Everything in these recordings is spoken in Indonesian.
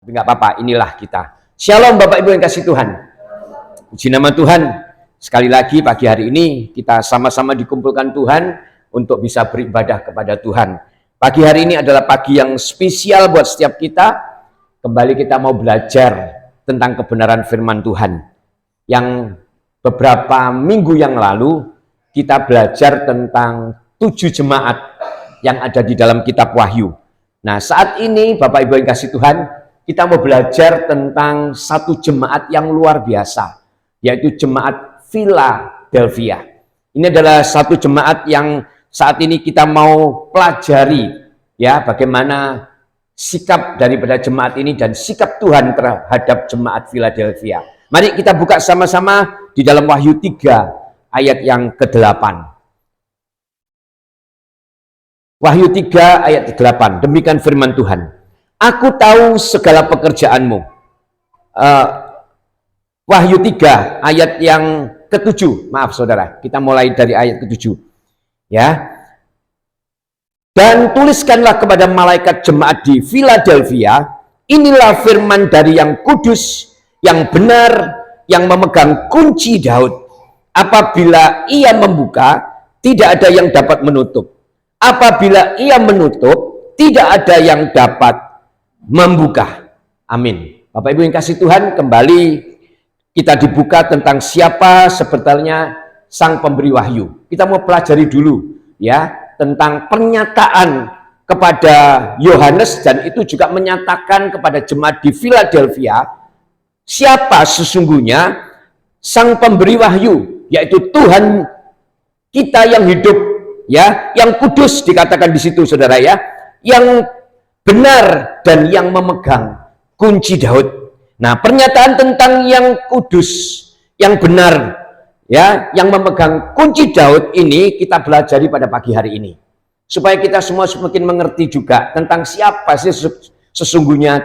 nggak apa-apa, inilah kita. Shalom Bapak Ibu yang kasih Tuhan. Puji nama Tuhan. Sekali lagi pagi hari ini kita sama-sama dikumpulkan Tuhan untuk bisa beribadah kepada Tuhan. Pagi hari ini adalah pagi yang spesial buat setiap kita. Kembali kita mau belajar tentang kebenaran firman Tuhan. Yang beberapa minggu yang lalu kita belajar tentang 7 jemaat yang ada di dalam kitab Wahyu. Nah, saat ini Bapak Ibu yang kasih Tuhan, kita mau belajar tentang satu jemaat yang luar biasa, yaitu jemaat Philadelphia. Ini adalah satu jemaat yang saat ini kita mau pelajari, ya, bagaimana sikap daripada jemaat ini dan sikap Tuhan terhadap jemaat Philadelphia. Mari kita buka sama-sama di dalam Wahyu 3 ayat yang ke-8. Wahyu 3 ayat ke-8. Demikian firman Tuhan. Aku tahu segala pekerjaanmu. Wahyu 3 ayat yang ke-7. Maaf saudara, kita mulai dari ayat ke-7. Ya. Dan tuliskanlah kepada malaikat jemaat di Philadelphia, inilah firman dari yang kudus, yang benar, yang memegang kunci Daud. Apabila ia membuka, tidak ada yang dapat menutup. Apabila ia menutup, tidak ada yang dapat membuka. Amin. Bapak Ibu yang kasih Tuhan, kembali kita dibuka tentang siapa sebetulnya sang pemberi wahyu. Kita mau pelajari dulu ya tentang pernyataan kepada Yohanes, dan itu juga menyatakan kepada jemaat di Philadelphia siapa sesungguhnya sang pemberi wahyu, yaitu Tuhan kita yang hidup, ya, yang kudus dikatakan di situ saudara ya, yang benar dan yang memegang kunci Daud. Nah, pernyataan tentang yang kudus, yang benar, ya, yang memegang kunci Daud ini kita pelajari pada pagi hari ini. Supaya kita semua semakin mengerti juga tentang siapa sih sesungguhnya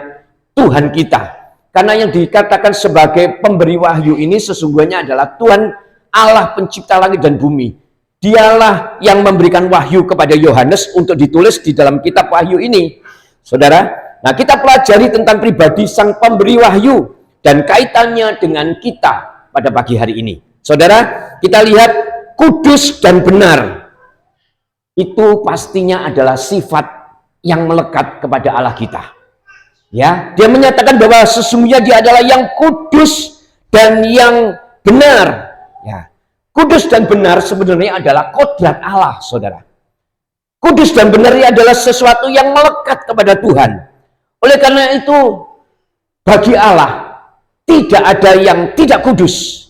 Tuhan kita. Karena yang dikatakan sebagai pemberi wahyu ini sesungguhnya adalah Tuhan Allah pencipta langit dan bumi. Dialah yang memberikan wahyu kepada Yohanes untuk ditulis di dalam kitab Wahyu ini. Saudara, nah, kita pelajari tentang pribadi sang pemberi wahyu dan kaitannya dengan kita pada pagi hari ini. Saudara, kita lihat kudus dan benar. Itu pastinya adalah sifat yang melekat kepada Allah kita. Ya, dia menyatakan bahwa sesungguhnya dia adalah yang kudus dan yang benar. Ya, kudus dan benar sebenarnya adalah kodrat Allah, saudara. Kudus dan benar ini adalah sesuatu yang melekat kepada Tuhan. Oleh karena itu, bagi Allah tidak ada yang tidak kudus.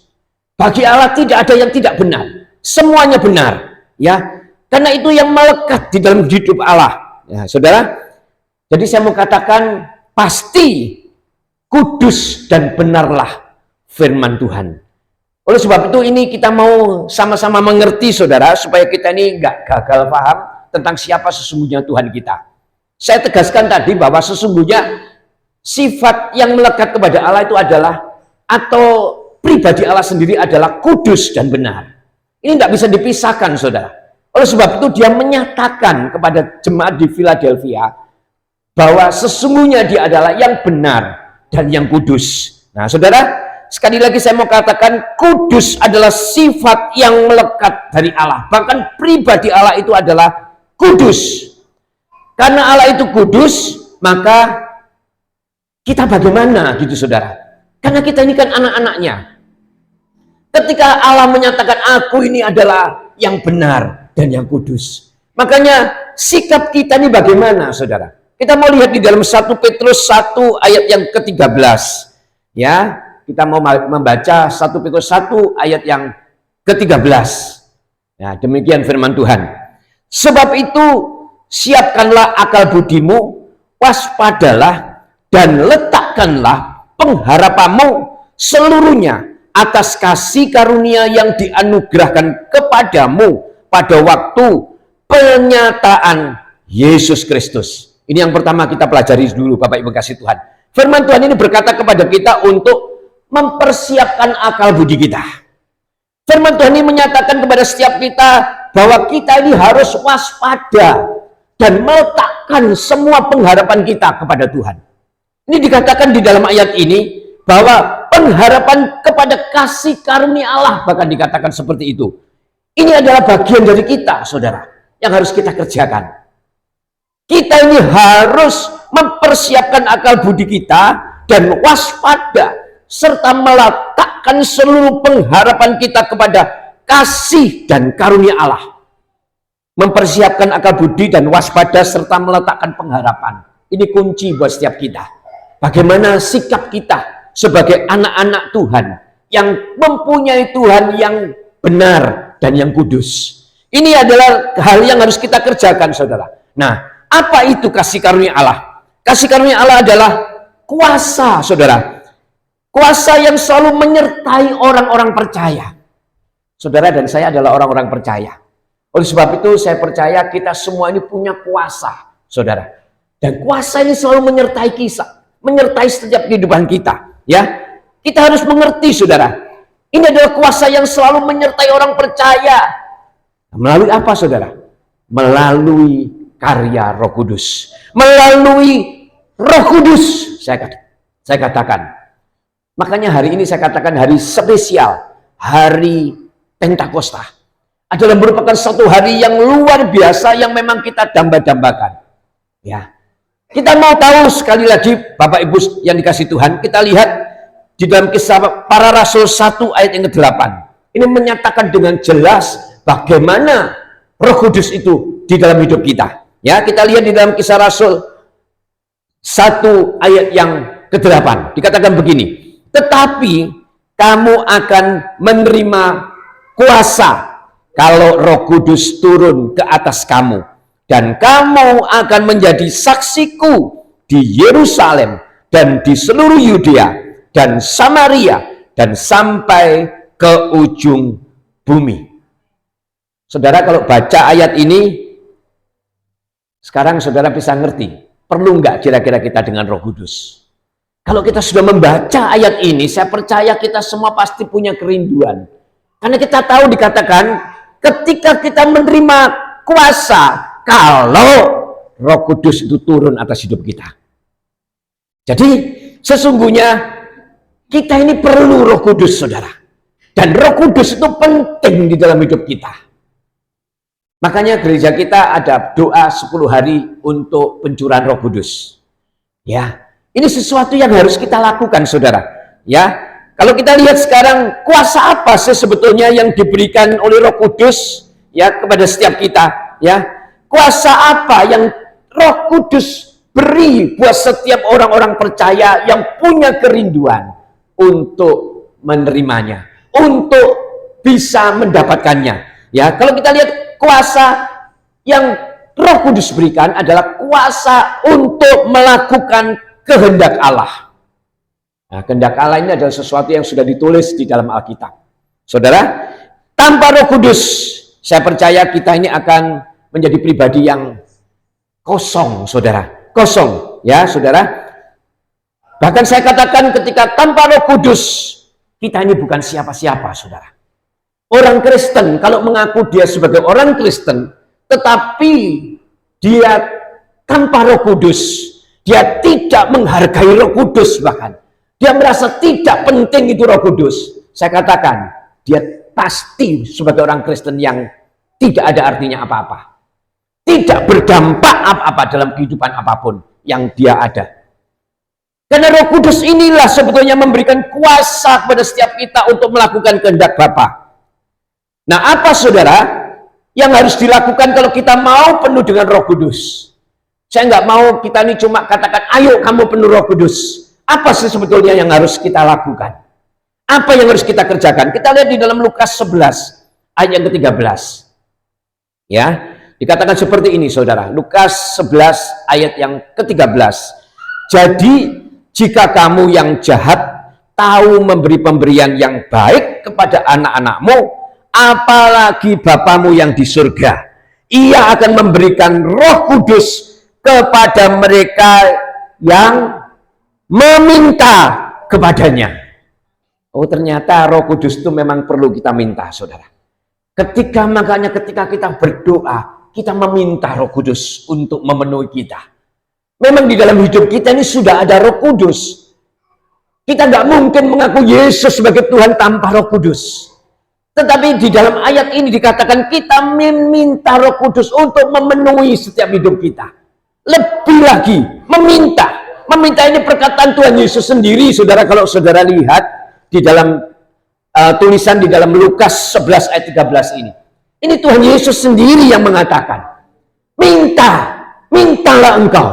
Bagi Allah tidak ada yang tidak benar. Semuanya benar, ya. Karena itu yang melekat di dalam hidup Allah. Ya, saudara. Jadi saya mau katakan pasti kudus dan benarlah firman Tuhan. Oleh sebab itu ini kita mau sama-sama mengerti saudara, supaya kita ini nggak gagal paham tentang siapa sesungguhnya Tuhan kita. Saya tegaskan tadi bahwa sesungguhnya sifat yang melekat kepada Allah itu adalah, atau pribadi Allah sendiri adalah kudus dan benar. Ini tidak bisa dipisahkan saudara. Oleh sebab itu dia menyatakan kepada jemaat di Philadelphia bahwa sesungguhnya dia adalah yang benar dan yang kudus. Nah saudara, sekali lagi saya mau katakan kudus adalah sifat yang melekat dari Allah. Bahkan pribadi Allah itu adalah kudus. Karena Allah itu kudus, maka kita bagaimana gitu saudara? Karena kita ini kan anak-anaknya. Ketika Allah menyatakan aku ini adalah yang benar dan yang kudus, makanya sikap kita ini bagaimana saudara? Kita mau lihat di dalam 1 Petrus 1 ayat yang ke-13. Ya, kita mau membaca 1 Petrus 1 ayat yang ke-13. Ya, demikian firman Tuhan. Sebab itu siapkanlah akal budimu, waspadalah dan letakkanlah pengharapanmu seluruhnya atas kasih karunia yang dianugerahkan kepadamu pada waktu penyataan Yesus Kristus. Ini yang pertama kita pelajari dulu Bapak Ibu kasih Tuhan. Firman Tuhan ini berkata kepada kita untuk mempersiapkan akal budi kita. Firman Tuhan ini menyatakan kepada setiap kita bahwa kita ini harus waspada dan meletakkan semua pengharapan kita kepada Tuhan. Ini dikatakan di dalam ayat ini bahwa pengharapan kepada kasih karunia Allah, bahkan dikatakan seperti itu. Ini adalah bagian dari kita, saudara, yang harus kita kerjakan. Kita ini harus mempersiapkan akal budi kita dan waspada, serta meletakkan seluruh pengharapan kita kepada kasih dan karunia Allah. Mempersiapkan akal budi dan waspada serta meletakkan pengharapan. Ini kunci buat setiap kita. Bagaimana sikap kita sebagai anak-anak Tuhan yang mempunyai Tuhan yang benar dan yang kudus. Ini adalah hal yang harus kita kerjakan, saudara. Nah, apa itu kasih karunia Allah? Kasih karunia Allah adalah kuasa, saudara. Kuasa yang selalu menyertai orang-orang percaya. Saudara dan saya adalah orang-orang percaya. Oleh sebab itu saya percaya kita semua ini punya kuasa, saudara. Dan kuasa ini selalu menyertai setiap kehidupan kita. Ya, kita harus mengerti, saudara. Ini adalah kuasa yang selalu menyertai orang percaya. Melalui apa, saudara? Melalui karya Roh Kudus. Melalui Roh Kudus, saya katakan. Makanya hari ini saya katakan hari spesial, hari Pentakosta. Adalah merupakan satu hari yang luar biasa yang memang kita damba-dambakan. Ya. Kita mau tahu sekali lagi, Bapak Ibu yang dikasih Tuhan, kita lihat di dalam Kisah Para Rasul 1 ayat yang ke-8. Ini menyatakan dengan jelas bagaimana Roh Kudus itu di dalam hidup kita. Ya, kita lihat di dalam Kisah Rasul 1 ayat yang ke-8. Dikatakan begini, tetapi kamu akan menerima kuasa kalau Roh Kudus turun ke atas kamu. Dan kamu akan menjadi saksiku di Yerusalem dan di seluruh Yudea dan Samaria dan sampai ke ujung bumi. Saudara, kalau baca ayat ini, sekarang saudara bisa ngerti, perlu nggak kira-kira kita dengan Roh Kudus? Kalau kita sudah membaca ayat ini, saya percaya kita semua pasti punya kerinduan. Karena kita tahu dikatakan, ketika kita menerima kuasa, kalau Roh Kudus itu turun atas hidup kita. Jadi sesungguhnya kita ini perlu Roh Kudus, saudara. Dan Roh Kudus itu penting di dalam hidup kita. Makanya gereja kita ada doa 10 hari untuk pencurahan Roh Kudus. Ya, ini sesuatu yang harus kita lakukan, saudara. Ya, kalau kita lihat sekarang, kuasa apa sih sebetulnya yang diberikan oleh Roh Kudus ya kepada setiap kita? Ya, kuasa apa yang Roh Kudus beri buat setiap orang-orang percaya yang punya kerinduan untuk menerimanya, untuk bisa mendapatkannya. Ya, kalau kita lihat kuasa yang Roh Kudus berikan adalah kuasa untuk melakukan kehendak Allah. Nah, kehendak Allah ini adalah sesuatu yang sudah ditulis di dalam Alkitab. Saudara, tanpa Roh Kudus, saya percaya kita ini akan menjadi pribadi yang kosong, saudara. Kosong, ya, saudara. Bahkan saya katakan ketika tanpa Roh Kudus, kita ini bukan siapa-siapa, saudara. Orang Kristen, kalau mengaku dia sebagai orang Kristen, tetapi dia tanpa Roh Kudus, dia tidak menghargai Roh Kudus bahkan. Dia merasa tidak penting itu Roh Kudus. Saya katakan, dia pasti sebagai orang Kristen yang tidak ada artinya apa-apa. Tidak berdampak apa-apa dalam kehidupan apapun yang dia ada. Karena Roh Kudus inilah sebetulnya memberikan kuasa kepada setiap kita untuk melakukan kehendak Bapa. Nah, apa saudara yang harus dilakukan kalau kita mau penuh dengan Roh Kudus? Saya nggak mau kita ini cuma katakan, ayo kamu penuh Roh Kudus. Apa sih sebetulnya yang harus kita lakukan? Apa yang harus kita kerjakan? Kita lihat di dalam Lukas 11 ayat yang ke-13. Ya. Dikatakan seperti ini, saudara. Lukas 11 ayat yang ke-13. Jadi, jika kamu yang jahat tahu memberi pemberian yang baik kepada anak-anakmu, apalagi Bapamu yang di surga. Ia akan memberikan Roh Kudus kepada mereka yang meminta kepadanya. Oh, ternyata Roh Kudus itu memang perlu kita minta, saudara. Makanya ketika kita berdoa, kita meminta Roh Kudus untuk memenuhi kita. Memang di dalam hidup kita ini sudah ada Roh Kudus. Kita nggak mungkin mengaku Yesus sebagai Tuhan tanpa Roh Kudus. Tetapi di dalam ayat ini dikatakan kita meminta Roh Kudus untuk memenuhi setiap hidup kita. Lebih lagi, meminta. Meminta ini perkataan Tuhan Yesus sendiri, saudara. Kalau saudara lihat di dalam tulisan di dalam Lukas 11 ayat 13 ini. Ini Tuhan Yesus sendiri yang mengatakan, mintalah engkau.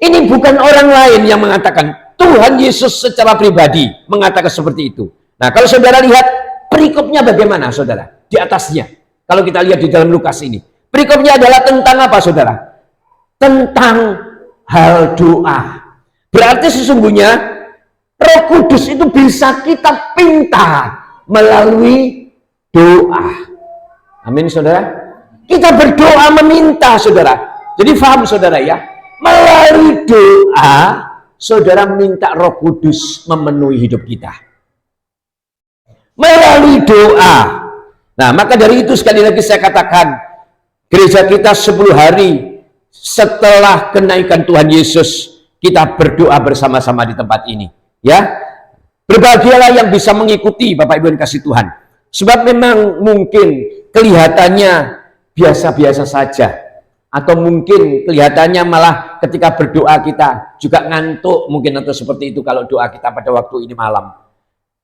Ini bukan orang lain yang mengatakan, Tuhan Yesus secara pribadi mengatakan seperti itu. Nah, kalau saudara lihat perikopnya bagaimana, saudara? Di atasnya. Kalau kita lihat di dalam Lukas ini. Perikopnya adalah tentang apa, saudara? Tentang hal doa. Berarti sesungguhnya Roh Kudus itu bisa kita pinta melalui doa. Amin, saudara. Kita berdoa meminta, saudara. Jadi paham, saudara, ya. Melalui doa, saudara minta Roh Kudus memenuhi hidup kita. Melalui doa. Nah, maka dari itu sekali lagi saya katakan, gereja kita 10 hari setelah kenaikan Tuhan Yesus, kita berdoa bersama-sama di tempat ini. Ya, berbahagialah yang bisa mengikuti, Bapak Ibu yang kasih Tuhan. Sebab memang mungkin kelihatannya biasa-biasa saja, atau mungkin kelihatannya malah ketika berdoa kita juga ngantuk mungkin, atau seperti itu kalau doa kita pada waktu ini malam.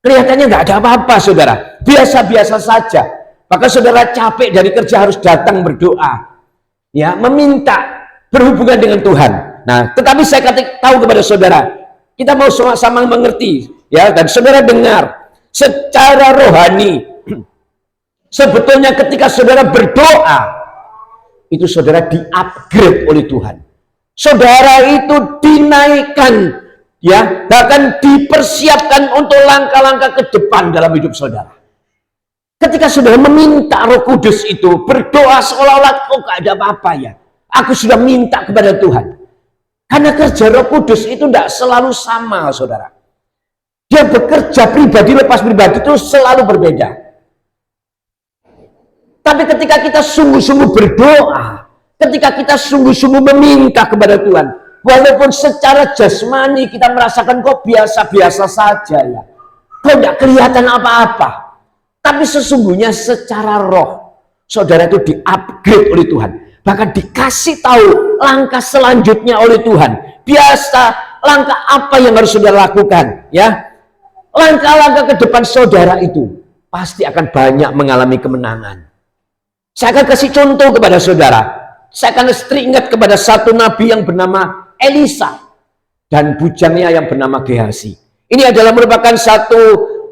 Kelihatannya nggak ada apa-apa, saudara, biasa-biasa saja. Maka saudara capek dari kerja harus datang berdoa, ya, meminta, berhubungan dengan Tuhan. Nah, tetapi saya tahu kepada saudara, kita mau sama-sama mengerti, ya, dan saudara dengar secara rohani. Sebetulnya ketika saudara berdoa, itu saudara di-upgrade oleh Tuhan. Saudara itu dinaikkan, ya, bahkan dipersiapkan untuk langkah-langkah ke depan dalam hidup saudara. Ketika saudara meminta Roh Kudus itu, berdoa seolah-olah kok gak ada apa-apa, ya. Aku sudah minta kepada Tuhan. Karena kerja Roh Kudus itu tidak selalu sama, saudara. Dia bekerja pribadi lepas pribadi itu selalu berbeda. Tapi ketika kita sungguh-sungguh berdoa, ketika kita sungguh-sungguh meminta kepada Tuhan, walaupun secara jasmani kita merasakan kok biasa-biasa saja, ya, kok tidak kelihatan apa-apa, tapi sesungguhnya secara roh, saudara itu di-upgrade oleh Tuhan. Bahkan dikasih tahu langkah selanjutnya oleh Tuhan. Biasa langkah apa yang harus saudara lakukan, ya. Langkah-langkah ke depan saudara itu pasti akan banyak mengalami kemenangan. Saya akan kasih contoh kepada saudara. Saya akan teringat kepada satu nabi yang bernama Elisa dan bujangnya yang bernama Gehazi. Ini adalah merupakan satu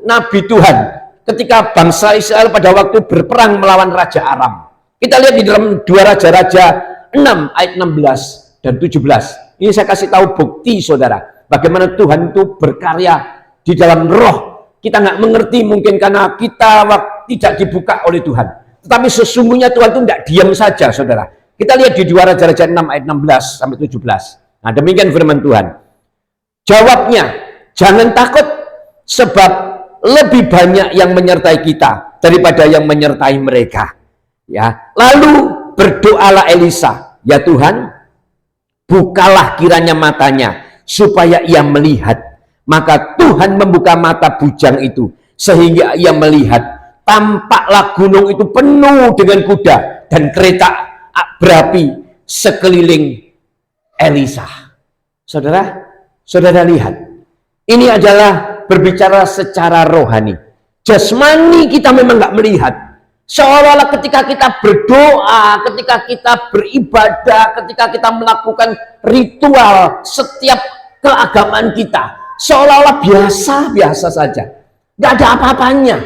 nabi Tuhan ketika bangsa Israel pada waktu berperang melawan Raja Aram. Kita lihat di dalam 2 Raja-Raja 6 ayat 16 dan 17. Ini saya kasih tahu bukti, saudara, bagaimana Tuhan itu berkarya di dalam roh. Kita nggak mengerti mungkin karena kita tidak dibuka oleh Tuhan. Tetapi sesungguhnya Tuhan itu tidak diam saja, saudara. Kita lihat di 2 Raja-Raja 6 ayat 16 sampai 17. Nah, demikian firman Tuhan. Jawabnya, jangan takut, sebab lebih banyak yang menyertai kita daripada yang menyertai mereka. Ya, lalu berdoalah Elisa, ya Tuhan, bukalah kiranya matanya supaya ia melihat. Maka Tuhan membuka mata bujang itu sehingga ia melihat. Tampaklah gunung itu penuh dengan kuda dan kereta berapi sekeliling Elisa. Saudara, saudara lihat, ini adalah berbicara secara rohani. Jasmani kita memang nggak melihat. Seolah-olah ketika kita berdoa, ketika kita beribadah, ketika kita melakukan ritual setiap keagamaan kita, seolah-olah biasa-biasa saja, nggak ada apa-apanya.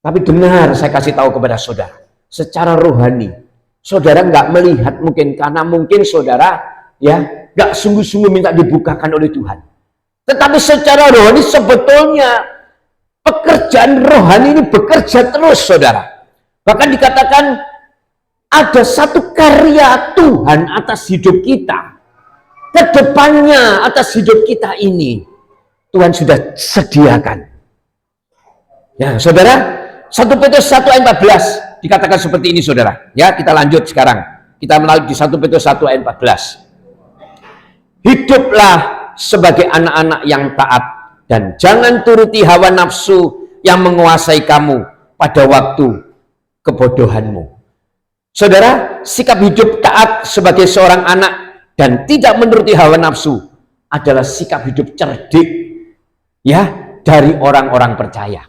Tapi benar, saya kasih tahu kepada saudara, secara rohani, saudara nggak melihat mungkin karena mungkin saudara, ya, nggak sungguh-sungguh minta dibukakan oleh Tuhan. Tetapi secara rohani sebetulnya pekerjaan rohani ini bekerja terus, saudara. Bahkan dikatakan ada satu karya Tuhan atas hidup kita. Kedepannya atas hidup kita ini Tuhan sudah sediakan. Ya, saudara, 1 Petrus 1 ayat 14 dikatakan seperti ini, saudara. Ya, kita lanjut sekarang. Kita melalui di 1 Petrus 1 ayat 14. Hiduplah sebagai anak-anak yang taat dan jangan turuti hawa nafsu yang menguasai kamu pada waktu kebodohanmu. Saudara, sikap hidup taat sebagai seorang anak dan tidak menuruti hawa nafsu adalah sikap hidup cerdik ya dari orang-orang percaya.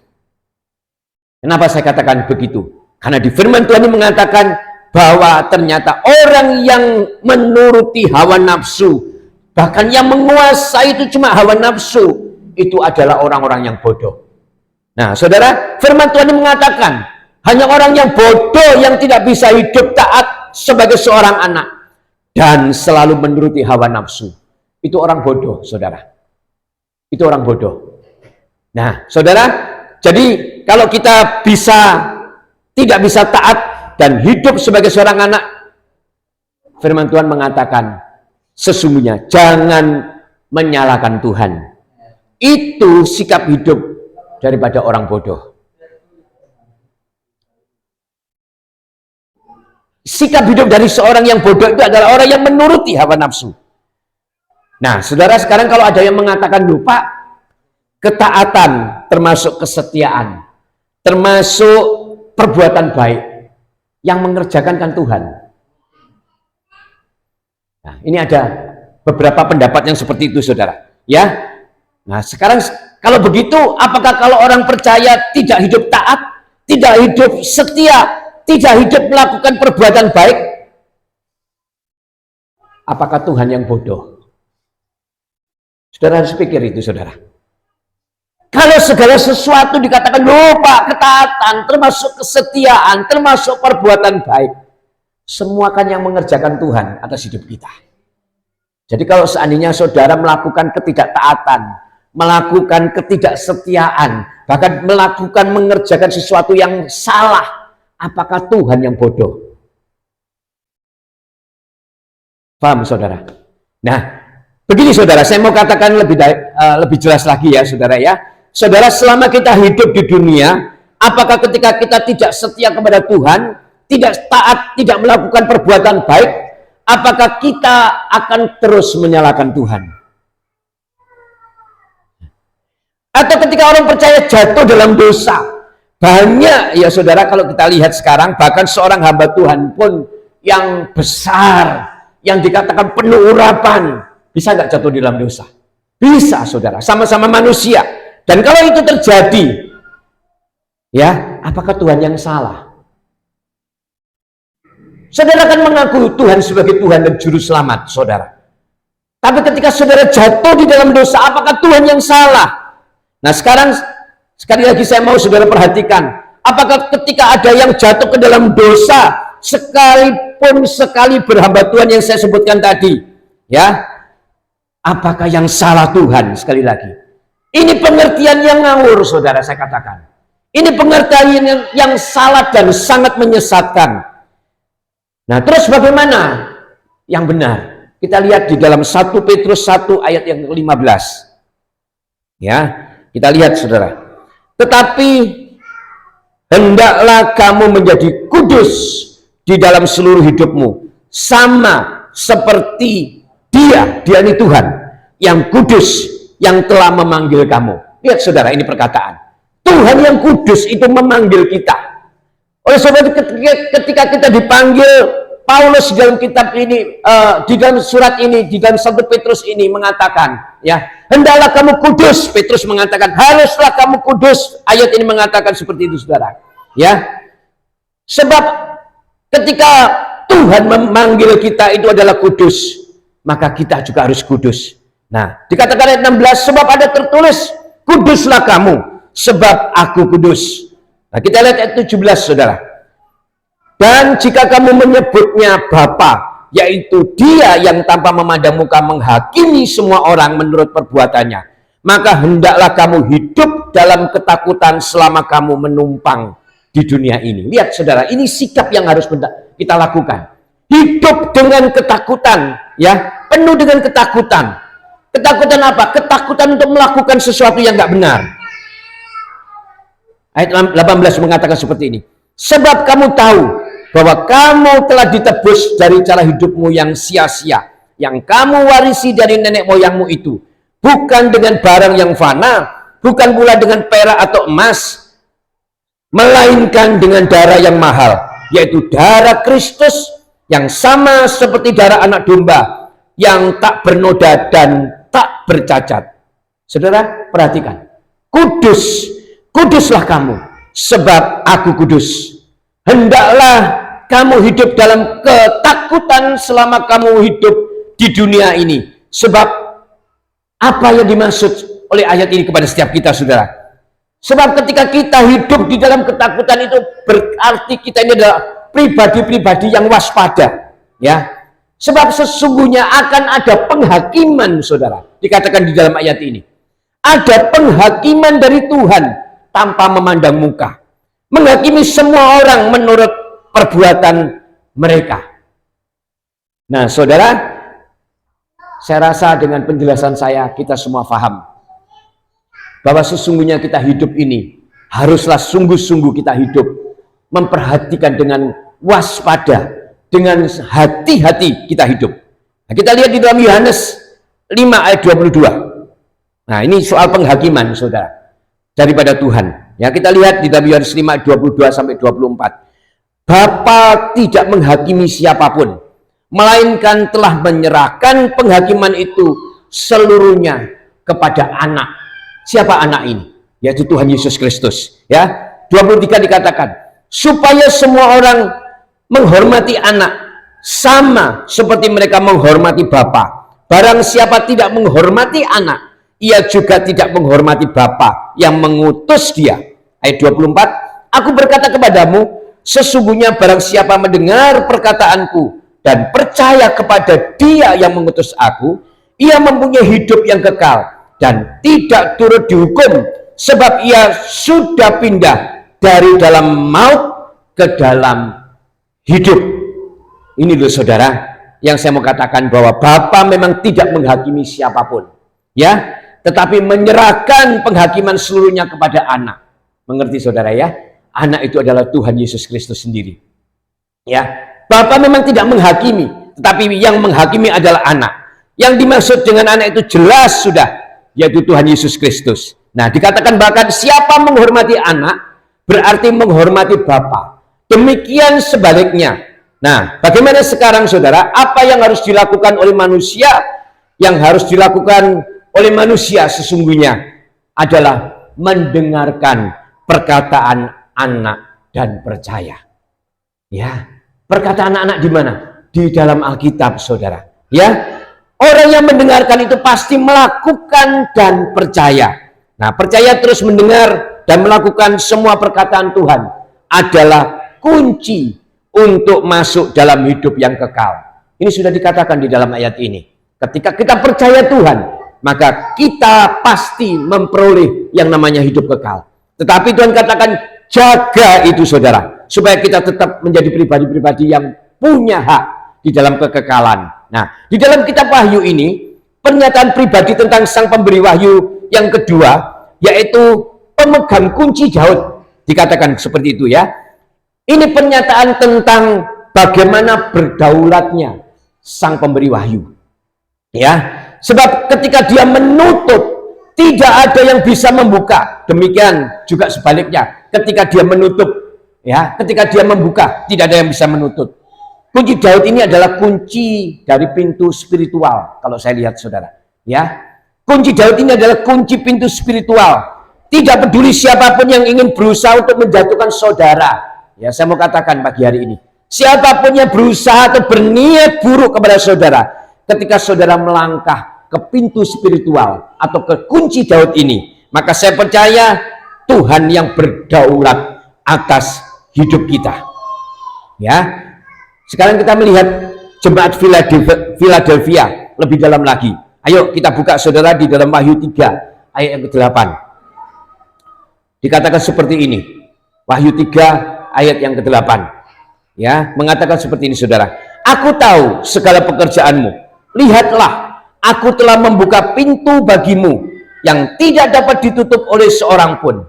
Kenapa saya katakan begitu? Karena di firman Tuhan ini mengatakan bahwa ternyata orang yang menuruti hawa nafsu, bahkan yang menguasai itu cuma hawa nafsu, itu adalah orang-orang yang bodoh. Nah, saudara, firman Tuhan ini mengatakan hanya orang yang bodoh yang tidak bisa hidup taat sebagai seorang anak dan selalu menuruti hawa nafsu. Itu orang bodoh, saudara. Itu orang bodoh. Nah, saudara, jadi kalau kita tidak bisa taat dan hidup sebagai seorang anak, firman Tuhan mengatakan sesungguhnya jangan menyalahkan Tuhan. Itu sikap hidup daripada orang bodoh. Sikap hidup dari seorang yang bodoh itu adalah orang yang menuruti hawa nafsu. Nah, saudara, sekarang kalau ada yang mengatakan, lupa, ketaatan termasuk kesetiaan, termasuk perbuatan baik, yang mengerjakan kan Tuhan. Nah, ini ada beberapa pendapat yang seperti itu, saudara. Ya, nah sekarang kalau begitu, apakah kalau orang percaya tidak hidup taat, tidak hidup setia, tidak hidup melakukan perbuatan baik, apakah Tuhan yang bodoh? Saudara harus pikir itu, saudara. Kalau segala sesuatu dikatakan lupa, ketaatan, termasuk kesetiaan, termasuk perbuatan baik, semua kan yang mengerjakan Tuhan atas hidup kita. Jadi kalau seandainya saudara melakukan ketidaktaatan, melakukan ketidaksetiaan, bahkan mengerjakan sesuatu yang salah, apakah Tuhan yang bodoh? Paham, saudara? Nah, begini, saudara, saya mau katakan lebih jelas lagi ya, saudara ya. Saudara, selama kita hidup di dunia, apakah ketika kita tidak setia kepada Tuhan, tidak taat, tidak melakukan perbuatan baik, apakah kita akan terus menyalahkan Tuhan? Atau ketika orang percaya jatuh dalam dosa, banyak ya saudara, kalau kita lihat sekarang, bahkan seorang hamba Tuhan pun yang besar, yang dikatakan penuh urapan, bisa nggak jatuh dalam dosa? Bisa, saudara, sama-sama manusia. Dan kalau itu terjadi, ya, apakah Tuhan yang salah? Saudara kan mengaku Tuhan sebagai Tuhan dan Juru Selamat, saudara. Tapi ketika saudara jatuh di dalam dosa, apakah Tuhan yang salah? Nah, sekarang, sekali lagi saya mau saudara perhatikan, apakah ketika ada yang jatuh ke dalam dosa, sekalipun sekali berhamba Tuhan yang saya sebutkan tadi, ya, apakah yang salah Tuhan? Sekali lagi, ini pengertian yang ngawur, saudara, saya katakan. Ini pengertian yang salah dan sangat menyesatkan. Nah, terus bagaimana yang benar? Kita lihat di dalam 1 Petrus 1 ayat yang ke-15. Ya, kita lihat, saudara. Tetapi hendaklah kamu menjadi kudus di dalam seluruh hidupmu, sama seperti Dia ini Tuhan yang kudus, yang telah memanggil kamu. Lihat, saudara, ini perkataan. Tuhan yang kudus itu memanggil kita. Oleh sebab itu ketika kita dipanggil, Paulus di dalam kitab ini, di dalam surat ini, di dalam 1 Petrus ini mengatakan, ya, hendaklah kamu kudus. Petrus mengatakan, haruslah kamu kudus. Ayat ini mengatakan seperti itu, saudara. Ya, sebab ketika Tuhan memanggil kita itu adalah kudus, maka kita juga harus kudus. Nah, dikatakan ayat 16, sebab ada tertulis, kuduslah kamu, sebab aku kudus. Nah, kita lihat ayat 17, saudara. Dan jika kamu menyebutnya Bapa, yaitu Dia yang tanpa memandang muka menghakimi semua orang menurut perbuatannya, maka hendaklah kamu hidup dalam ketakutan selama kamu menumpang di dunia ini. Lihat, saudara, ini sikap yang harus kita lakukan. Hidup dengan ketakutan, ya, penuh dengan ketakutan. Ketakutan apa? Ketakutan untuk melakukan sesuatu yang nggak benar. Ayat 18 mengatakan seperti ini. Sebab kamu tahu bahwa kamu telah ditebus dari cara hidupmu yang sia-sia, yang kamu warisi dari nenek moyangmu itu, bukan dengan barang yang fana, bukan pula dengan perak atau emas, melainkan dengan darah yang mahal, yaitu darah Kristus, yang sama seperti darah anak domba, yang tak bernoda dan tak bercacat. Saudara, perhatikan. Kudus, kuduslah kamu, sebab aku kudus. Hendaklah kamu hidup dalam ketakutan selama kamu hidup di dunia ini. Sebab apa yang dimaksud oleh ayat ini kepada setiap kita, saudara? Sebab ketika kita hidup di dalam ketakutan itu berarti kita ini adalah pribadi-pribadi yang waspada, ya. Sebab sesungguhnya akan ada penghakiman, saudara. Dikatakan di dalam ayat ini. Ada penghakiman dari Tuhan tanpa memandang muka. Menghakimi semua orang menurut perbuatan mereka. Nah, saudara, saya rasa dengan penjelasan saya kita semua paham bahwa sesungguhnya kita hidup ini haruslah sungguh-sungguh kita hidup memperhatikan dengan waspada, dengan hati-hati kita hidup. Nah, kita lihat di dalam Yohanes 5 ayat 22. Nah, ini soal penghakiman, saudara, daripada Tuhan. Ya, kita lihat di dalam Yohanes 5 ayat 22 sampai 24. Bapa tidak menghakimi siapapun, melainkan telah menyerahkan penghakiman itu seluruhnya kepada anak. Siapa anak ini? Yaitu Tuhan Yesus Kristus. Ya, 23 dikatakan, supaya semua orang menghormati anak sama seperti mereka menghormati Bapa. Barang siapa tidak menghormati anak, ia juga tidak menghormati Bapa yang mengutus dia. Ayat 24, aku berkata kepadamu, sesungguhnya barang siapa mendengar perkataanku dan percaya kepada dia yang mengutus aku, ia mempunyai hidup yang kekal dan tidak turut dihukum, sebab ia sudah pindah dari dalam maut ke dalam hidup. Ini loh, saudara, yang saya mau katakan bahwa Bapa memang tidak menghakimi siapapun, ya, tetapi menyerahkan penghakiman seluruhnya kepada anak. Mengerti, saudara, ya? Anak itu adalah Tuhan Yesus Kristus sendiri. Ya, Bapa memang tidak menghakimi, tetapi yang menghakimi adalah anak. Yang dimaksud dengan anak itu jelas sudah, yaitu Tuhan Yesus Kristus. Nah, dikatakan bahkan siapa menghormati anak berarti menghormati Bapa. Demikian sebaliknya. Nah, bagaimana sekarang, saudara? Apa yang harus dilakukan oleh manusia? Yang harus dilakukan oleh manusia sesungguhnya adalah mendengarkan perkataan anak dan percaya. Ya, perkataan anak di mana? Di dalam Alkitab, saudara. Ya, orang yang mendengarkan itu pasti melakukan dan percaya. Nah, percaya terus mendengar dan melakukan semua perkataan Tuhan adalah kunci untuk masuk dalam hidup yang kekal. Ini sudah dikatakan di dalam ayat ini. Ketika kita percaya Tuhan, maka kita pasti memperoleh yang namanya hidup kekal. Tetapi Tuhan katakan, jaga itu, saudara, supaya kita tetap menjadi pribadi-pribadi yang punya hak di dalam kekekalan. Nah, di dalam kitab Wahyu ini, pernyataan pribadi tentang sang pemberi wahyu yang kedua, yaitu pemegang kunci Daud, dikatakan seperti itu, ya. Ini pernyataan tentang bagaimana berdaulatnya sang pemberi wahyu, ya. Sebab ketika dia menutup, tidak ada yang bisa membuka. Demikian juga sebaliknya, ketika dia menutup, ya, ketika dia membuka, tidak ada yang bisa menutup. Kunci Daud ini adalah kunci dari pintu spiritual, kalau saya lihat, saudara, ya. Kunci Daud ini adalah kunci pintu spiritual. Tidak peduli siapapun yang ingin berusaha untuk menjatuhkan saudara. Ya, saya mau katakan pagi hari ini, siapapun yang berusaha atau berniat buruk kepada saudara, ketika saudara melangkah ke pintu spiritual atau ke kunci Daud ini, maka saya percaya Tuhan yang berdaulat atas hidup kita. Ya, sekarang kita melihat jemaat Philadelphia lebih dalam lagi. Ayo kita buka, saudara, di dalam Wahyu 3 ayat yang ke-8. Dikatakan seperti ini. Wahyu 3 ayat yang ke-8. Ya, mengatakan seperti ini, saudara. Aku tahu segala pekerjaanmu. Lihatlah, aku telah membuka pintu bagimu yang tidak dapat ditutup oleh seorang pun.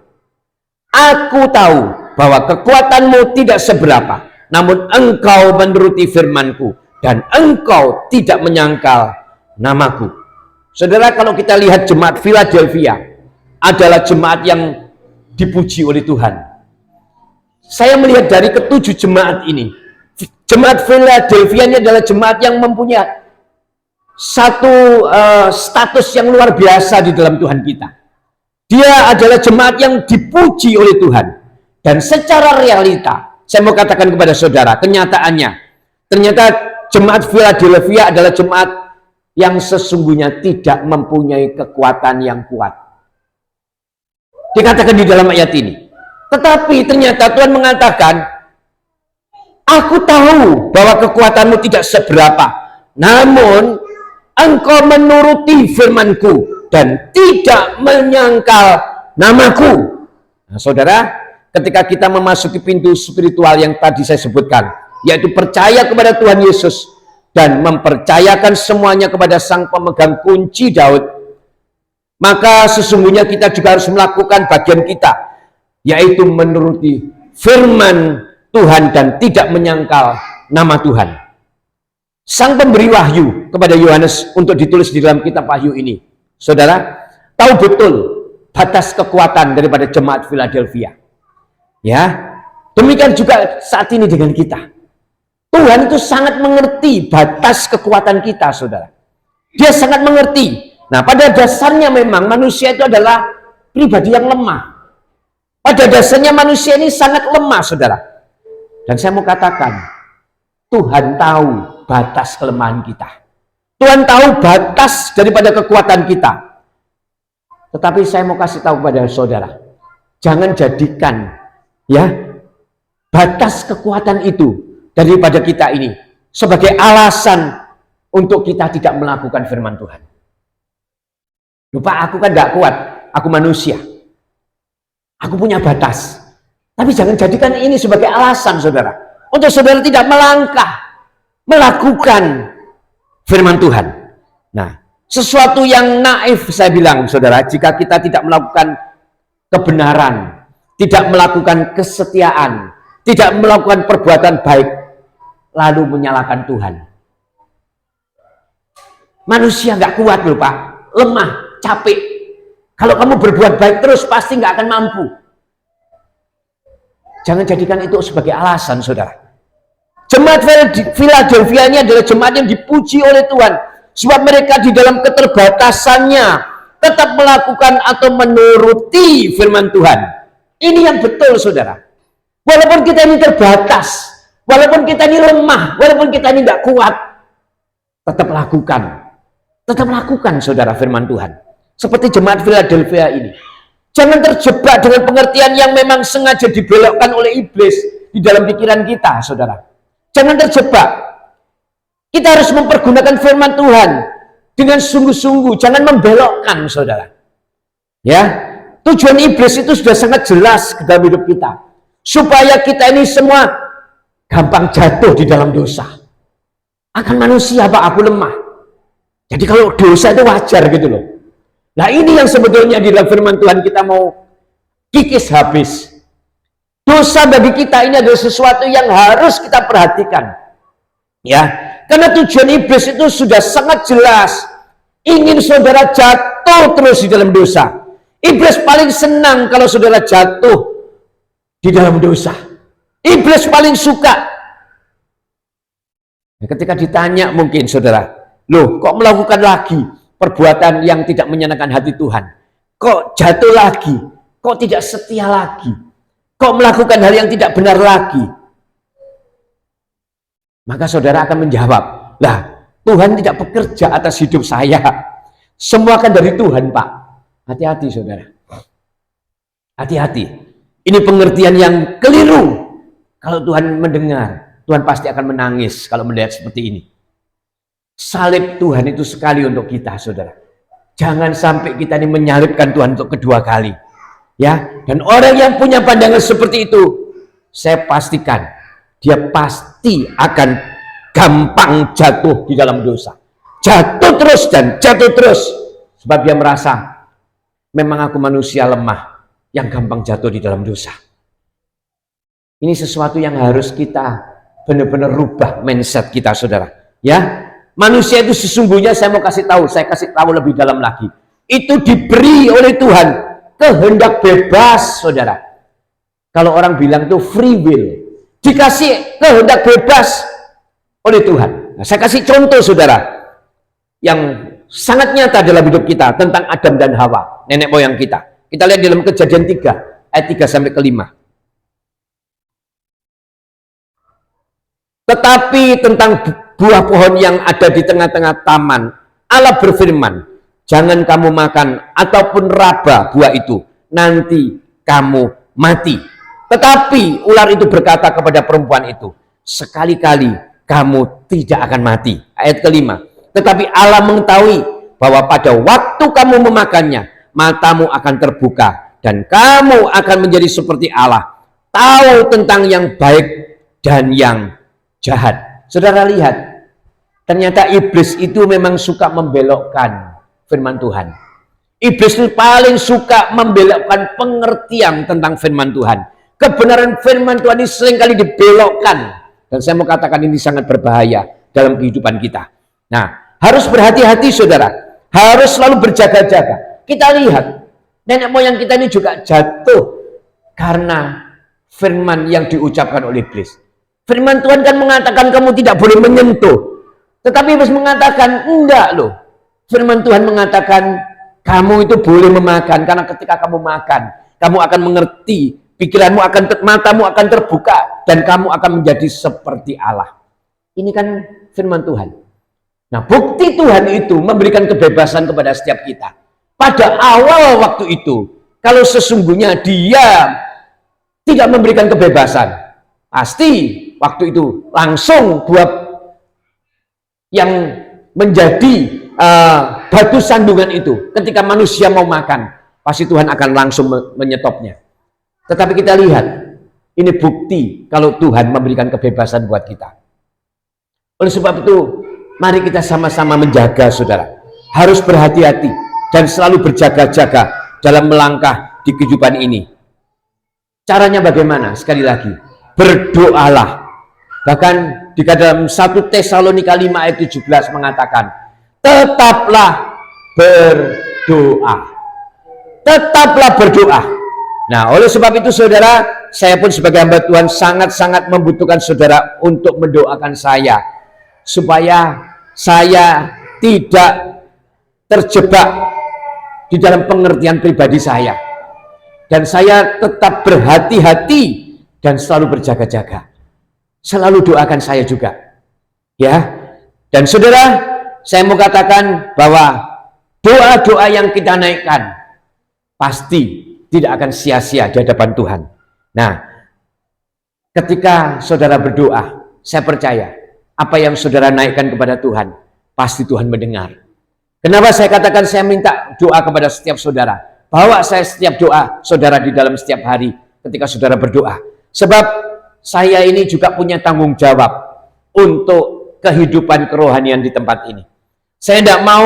Aku tahu bahwa kekuatanmu tidak seberapa, namun engkau menuruti firman-Ku dan engkau tidak menyangkal namaku. Saudara, kalau kita lihat jemaat Philadelphia adalah jemaat yang dipuji oleh Tuhan. Saya melihat dari ketujuh jemaat ini, jemaat Philadelphia ini adalah jemaat yang mempunyai satu status yang luar biasa di dalam Tuhan kita. Dia adalah jemaat yang dipuji oleh Tuhan. Dan secara realita, saya mau katakan kepada saudara, kenyataannya, ternyata jemaat Philadelphia adalah jemaat yang sesungguhnya tidak mempunyai kekuatan yang kuat. Dikatakan di dalam ayat ini. Tetapi ternyata Tuhan mengatakan, aku tahu bahwa kekuatanmu tidak seberapa, namun engkau menuruti firman-Ku dan tidak menyangkal namaku. Nah, saudara, ketika kita memasuki pintu spiritual yang tadi saya sebutkan, yaitu percaya kepada Tuhan Yesus dan mempercayakan semuanya kepada Sang Pemegang Kunci Daud, maka sesungguhnya kita juga harus melakukan bagian kita, yaitu menuruti firman Tuhan dan tidak menyangkal nama Tuhan. Sang pemberi wahyu kepada Yohanes untuk ditulis di dalam kitab Wahyu ini, saudara, tahu betul batas kekuatan daripada jemaat Philadelphia. Ya, demikian juga saat ini dengan kita. Tuhan itu sangat mengerti batas kekuatan kita, saudara. Dia sangat mengerti. Nah, pada dasarnya memang manusia itu adalah pribadi yang lemah. Pada dasarnya manusia ini sangat lemah, saudara. Dan saya mau katakan, Tuhan tahu batas kelemahan kita. Tuhan tahu batas daripada kekuatan kita. Tetapi saya mau kasih tahu kepada saudara, jangan jadikan batas kekuatan itu daripada kita ini sebagai alasan untuk kita tidak melakukan firman Tuhan. Lupa, aku kan tidak kuat, aku manusia, aku punya batas. Tapi jangan jadikan ini sebagai alasan, saudara, untuk saudara tidak melangkah melakukan firman Tuhan. Nah, sesuatu yang naif saya bilang, saudara, jika kita tidak melakukan kebenaran, tidak melakukan kesetiaan, tidak melakukan perbuatan baik, lalu menyalahkan Tuhan. Manusia nggak kuat loh Pak, lemah, capek. Kalau kamu berbuat baik terus pasti nggak akan mampu. Jangan jadikan itu sebagai alasan, saudara. Jemaat Philadelphia ini adalah jemaat yang dipuji oleh Tuhan, sebab mereka di dalam keterbatasannya tetap melakukan atau menuruti firman Tuhan. Ini yang betul, saudara. Walaupun kita ini terbatas, walaupun kita ini lemah, walaupun kita ini tidak kuat, tetap lakukan, saudara, firman Tuhan. Seperti jemaat Philadelphia ini. Jangan terjebak dengan pengertian yang memang sengaja dibelokkan oleh iblis di dalam pikiran kita, saudara. Jangan terjebak. Kita harus mempergunakan firman Tuhan dengan sungguh-sungguh, jangan membelokkan, saudara. Ya. Tujuan iblis itu sudah sangat jelas ke dalam hidup kita. Supaya kita ini semua gampang jatuh di dalam dosa. Akan manusia, Pak, aku lemah. Jadi kalau dosa itu wajar gitu loh. Nah, ini yang sebetulnya di dalam firman Tuhan kita mau kikis habis. Dosa bagi kita ini adalah sesuatu yang harus kita perhatikan. Ya, karena tujuan iblis itu sudah sangat jelas. Ingin saudara jatuh terus di dalam dosa. Iblis paling senang kalau saudara jatuh di dalam dosa. Iblis paling suka. Ketika ditanya mungkin saudara, loh kok melakukan lagi perbuatan yang tidak menyenangkan hati Tuhan? Kok jatuh lagi? Kok tidak setia lagi? Kok melakukan hal yang tidak benar lagi? Maka saudara akan menjawab, lah Tuhan tidak bekerja atas hidup saya. Semua kan dari Tuhan, Pak. Hati-hati, saudara. Hati-hati. Ini pengertian yang keliru. Kalau Tuhan mendengar, Tuhan pasti akan menangis kalau melihat seperti ini. Salib Tuhan itu sekali untuk kita, saudara. Jangan sampai kita ini menyalibkan Tuhan untuk kedua kali. Ya, dan orang yang punya pandangan seperti itu, saya pastikan dia pasti akan gampang jatuh di dalam dosa. Jatuh terus dan jatuh terus. Sebab dia merasa, memang aku manusia lemah yang gampang jatuh di dalam dosa. Ini sesuatu yang harus kita benar-benar rubah mindset kita, saudara. Ya, manusia itu sesungguhnya, saya kasih tahu lebih dalam lagi. Itu diberi oleh Tuhan kehendak bebas, saudara. Kalau orang bilang itu free will, dikasih kehendak bebas oleh Tuhan. Nah, saya kasih contoh, saudara, yang sangat nyata dalam hidup kita tentang Adam dan Hawa, nenek moyang kita. Kita lihat dalam Kejadian 3 ayat 3 sampai ke 5. Tetapi tentang buah pohon yang ada di tengah-tengah taman, Allah berfirman, jangan kamu makan ataupun raba buah itu, nanti kamu mati. Tetapi ular itu berkata kepada perempuan itu, sekali-kali kamu tidak akan mati. Ayat kelima, tetapi Allah mengetahui bahwa pada waktu kamu memakannya, matamu akan terbuka dan kamu akan menjadi seperti Allah, tahu tentang yang baik dan yang jahat. Saudara lihat, ternyata iblis itu memang suka membelokkan firman Tuhan. Iblis itu paling suka membelokkan pengertian tentang firman Tuhan. Kebenaran firman Tuhan ini seringkali dibelokkan. Dan saya mau katakan ini sangat berbahaya dalam kehidupan kita. Nah, harus berhati-hati, saudara. Harus selalu berjaga-jaga. Kita lihat, nenek moyang kita ini juga jatuh karena firman yang diucapkan oleh iblis. Firman Tuhan kan mengatakan kamu tidak boleh menyentuh. Tetapi iblis mengatakan enggak loh. Firman Tuhan mengatakan kamu itu boleh memakan, karena ketika kamu makan, kamu akan mengerti, pikiranmu matamu akan terbuka, dan kamu akan menjadi seperti Allah. Ini kan firman Tuhan. Nah, bukti Tuhan itu memberikan kebebasan kepada setiap kita. Pada awal waktu itu, kalau sesungguhnya dia tidak memberikan kebebasan, pasti waktu itu langsung buat yang menjadi batu sandungan itu, ketika manusia mau makan, pasti Tuhan akan langsung menyetopnya. Tetapi kita lihat, ini bukti kalau Tuhan memberikan kebebasan buat kita. Oleh sebab itu, mari kita sama-sama menjaga, saudara. Harus berhati-hati dan selalu berjaga-jaga dalam melangkah di kehidupan ini. Caranya bagaimana? Sekali lagi, berdoalah. Bahkan di dalam 1 Tesalonika 5 ayat 17 mengatakan, tetaplah berdoa. Tetaplah berdoa. Nah, oleh sebab itu, saudara, saya pun sebagai hamba Tuhan sangat-sangat membutuhkan saudara untuk mendoakan saya, supaya saya tidak terjebak di dalam pengertian pribadi saya, dan saya tetap berhati-hati dan selalu berjaga-jaga. Selalu doakan saya juga, ya. Dan saudara, saya mau katakan bahwa doa-doa yang kita naikkan pasti tidak akan sia-sia di hadapan Tuhan. Nah, ketika saudara berdoa, saya percaya apa yang saudara naikkan kepada Tuhan, pasti Tuhan mendengar. Kenapa saya katakan saya minta doa kepada setiap saudara? Bawa saya setiap doa saudara di dalam setiap hari ketika saudara berdoa. Sebab saya ini juga punya tanggung jawab untuk kehidupan kerohanian di tempat ini. Saya tidak mau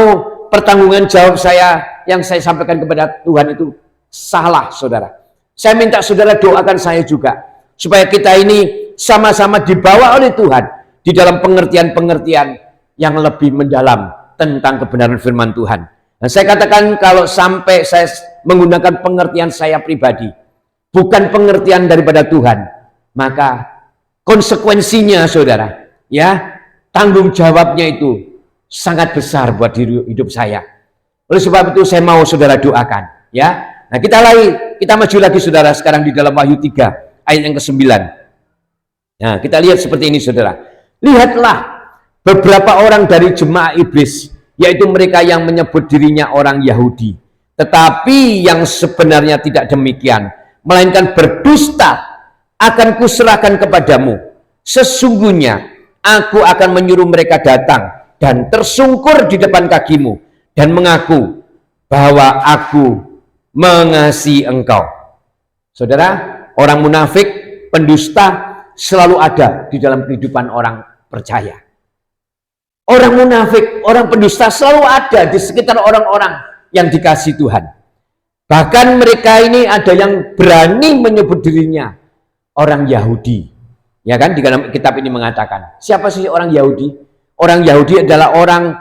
pertanggungan jawab saya yang saya sampaikan kepada Tuhan itu salah, saudara. Saya minta saudara doakan saya juga, supaya kita ini sama-sama dibawa oleh Tuhan di dalam pengertian-pengertian yang lebih mendalam tentang kebenaran firman Tuhan. Dan saya katakan, kalau sampai saya menggunakan pengertian saya pribadi, bukan pengertian daripada Tuhan, maka konsekuensinya, saudara, ya, tanggung jawabnya itu sangat besar buat hidup saya. Oleh sebab itu saya mau saudara doakan, ya. Nah, kita maju lagi, saudara, sekarang di dalam Wahyu 3 ayat yang ke-9. Nah, kita lihat seperti ini, saudara. Lihatlah beberapa orang dari jemaah iblis, yaitu mereka yang menyebut dirinya orang Yahudi, tetapi yang sebenarnya tidak demikian, melainkan berdusta, akan kuserahkan kepadamu. Sesungguhnya aku akan menyuruh mereka datang dan tersungkur di depan kakimu dan mengaku bahwa aku mengasihi engkau. Saudara, orang munafik, pendusta selalu ada di dalam kehidupan orang percaya. Orang munafik, orang pendusta selalu ada di sekitar orang-orang yang dikasihi Tuhan. Bahkan mereka ini ada yang berani menyebut dirinya orang Yahudi, Ya kan, di dalam kitab ini mengatakan, siapa sih orang Yahudi? Orang Yahudi adalah orang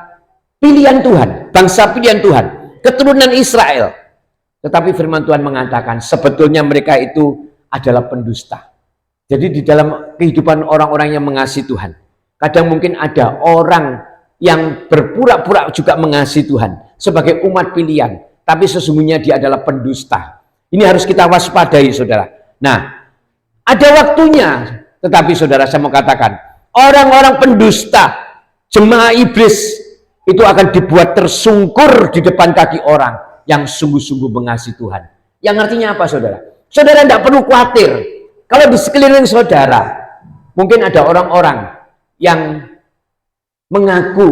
pilihan Tuhan, bangsa pilihan Tuhan, keturunan Israel. Tetapi firman Tuhan mengatakan, sebetulnya mereka itu adalah pendusta. Jadi di dalam kehidupan orang-orang yang mengasihi Tuhan, kadang mungkin ada orang yang berpura-pura juga mengasihi Tuhan sebagai umat pilihan, tapi sesungguhnya dia adalah pendusta. Ini harus kita waspadai, saudara. Nah, ada waktunya, tetapi saudara, saya mau katakan, orang-orang pendusta, jemaah iblis, itu akan dibuat tersungkur di depan kaki orang yang sungguh-sungguh mengasihi Tuhan. Yang artinya apa, saudara? Saudara tidak perlu khawatir. Kalau di sekeliling saudara, mungkin ada orang-orang yang mengaku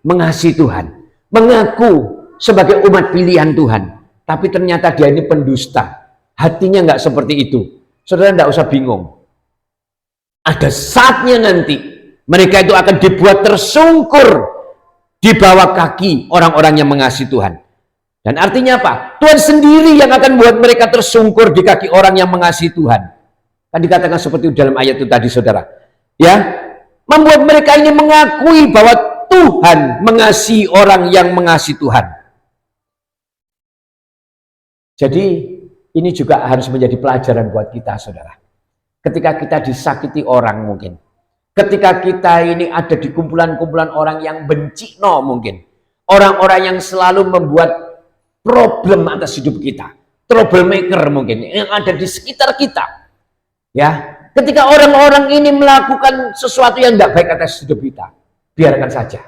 mengasihi Tuhan, mengaku sebagai umat pilihan Tuhan, tapi ternyata dia ini pendusta. Hatinya nggak seperti itu. Saudara tidak usah bingung. Ada saatnya nanti mereka itu akan dibuat tersungkur di bawah kaki orang-orang yang mengasihi Tuhan. Dan artinya apa? Tuhan sendiri yang akan buat mereka tersungkur di kaki orang yang mengasihi Tuhan. Kan dikatakan seperti dalam ayat itu tadi, saudara. Ya, membuat mereka ini mengakui bahwa Tuhan mengasihi orang yang mengasihi Tuhan. Jadi ini juga harus menjadi pelajaran buat kita, saudara. Ketika kita disakiti orang mungkin, ketika kita ini ada di kumpulan-kumpulan orang yang benci, mungkin orang-orang yang selalu membuat problem atas hidup kita, troublemaker mungkin yang ada di sekitar kita. Ya, ketika orang-orang ini melakukan sesuatu yang tidak baik atas hidup kita, biarkan saja.